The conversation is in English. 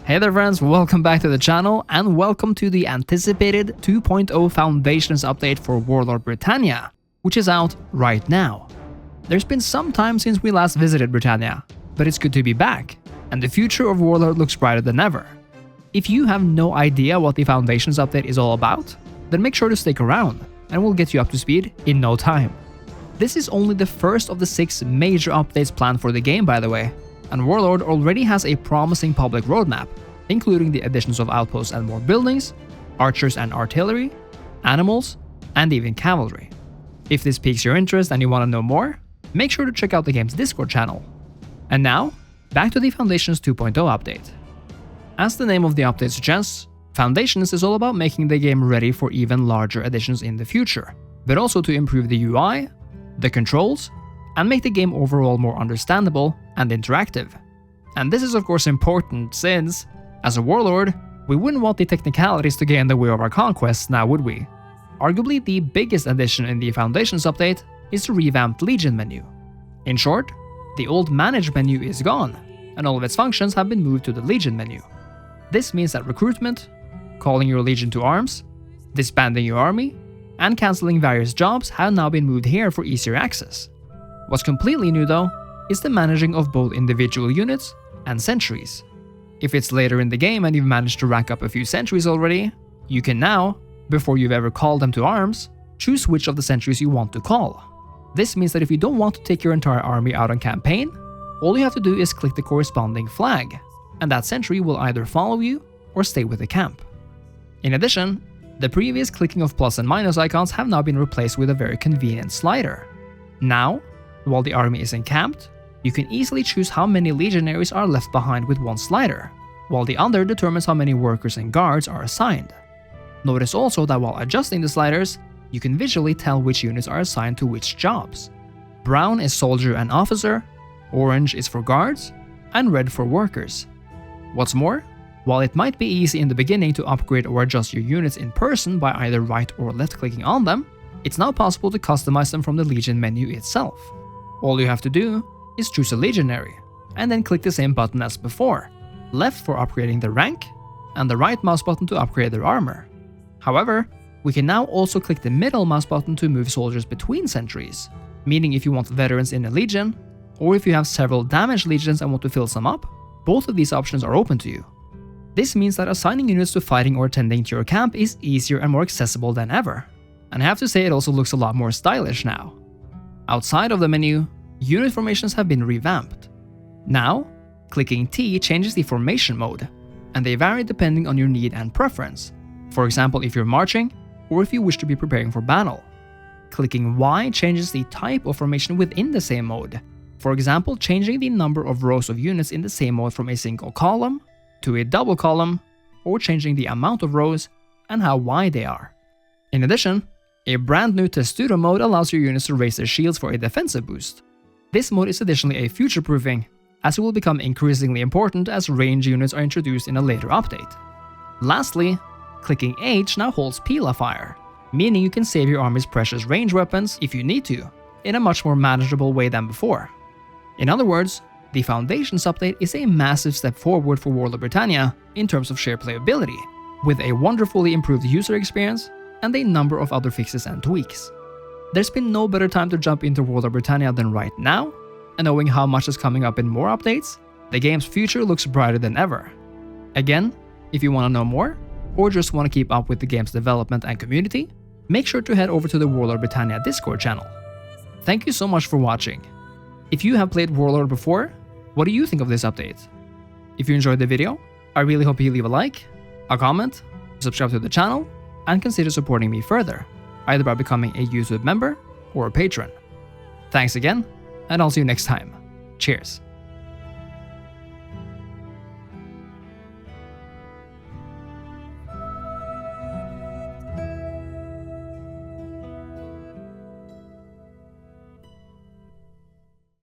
Hey there friends, welcome back to the channel and welcome to the anticipated 2.0 Foundations update for Warlord Britannia, which is out right now. There's been some time since we last visited Britannia, but it's good to be back, and the future of Warlord looks brighter than ever. If you have no idea what the Foundations update is all about, then make sure to stick around, and we'll get you up to speed in no time. This is only the first of the 6 major updates planned for the game, by the way, and Warlord already has a promising public roadmap, including the additions of outposts and more buildings, archers and artillery, animals, and even cavalry. If this piques your interest and you want to know more, make sure to check out the game's Discord channel. And now, back to the Foundations 2.0 update. As the name of the update suggests, Foundations is all about making the game ready for even larger additions in the future, but also to improve the UI, the controls, and make the game overall more understandable and interactive. And this is of course important since, as a warlord, we wouldn't want the technicalities to get in the way of our conquests now, would we? Arguably the biggest addition in the Foundations update is the revamped Legion menu. In short, the old Manage menu is gone, and all of its functions have been moved to the Legion menu. This means that recruitment, calling your Legion to arms, disbanding your army, and cancelling various jobs have now been moved here for easier access. What's completely new though, is the managing of both individual units and sentries. If it's later in the game and you've managed to rack up a few sentries already, you can now, before you've ever called them to arms, choose which of the sentries you want to call. This means that if you don't want to take your entire army out on campaign, all you have to do is click the corresponding flag, and that sentry will either follow you or stay with the camp. In addition, the previous clicking of plus and minus icons have now been replaced with a very convenient slider. Now, while the army is encamped, you can easily choose how many legionaries are left behind with one slider, while the other determines how many workers and guards are assigned. Notice also that while adjusting the sliders, you can visually tell which units are assigned to which jobs. Brown is soldier and officer, orange is for guards, and red for workers. What's more, while it might be easy in the beginning to upgrade or adjust your units in person by either right or left clicking on them, it's now possible to customize them from the Legion menu itself. All you have to do is choose a legionary, and then click the same button as before, left for upgrading their rank, and the right mouse button to upgrade their armor. However, we can now also click the middle mouse button to move soldiers between sentries, meaning if you want veterans in a legion, or if you have several damaged legions and want to fill some up, both of these options are open to you. This means that assigning units to fighting or tending to your camp is easier and more accessible than ever, and I have to say it also looks a lot more stylish now. Outside of the menu, unit formations have been revamped. Now, clicking T changes the formation mode, and they vary depending on your need and preference. For example, if you're marching, or if you wish to be preparing for battle. Clicking Y changes the type of formation within the same mode. For example, changing the number of rows of units in the same mode from a single column to a double column, or changing the amount of rows and how wide they are. In addition, a brand new Testudo mode allows your units to raise their shields for a defensive boost. This mode is additionally a future-proofing, as it will become increasingly important as range units are introduced in a later update. Lastly, clicking H now holds Pila fire, meaning you can save your army's precious range weapons if you need to, in a much more manageable way than before. In other words, the Foundations update is a massive step forward for Warlord Britannia in terms of sheer playability, with a wonderfully improved user experience and a number of other fixes and tweaks. There's been no better time to jump into Warlord Britannia than right now, and knowing how much is coming up in more updates, the game's future looks brighter than ever. Again, if you want to know more, or just want to keep up with the game's development and community, make sure to head over to the Warlord Britannia Discord channel. Thank you so much for watching. If you have played Warlord before, what do you think of this update? If you enjoyed the video, I really hope you leave a like, a comment, subscribe to the channel, and consider supporting me further, either by becoming a YouTube member or a patron. Thanks again, and I'll see you next time. Cheers.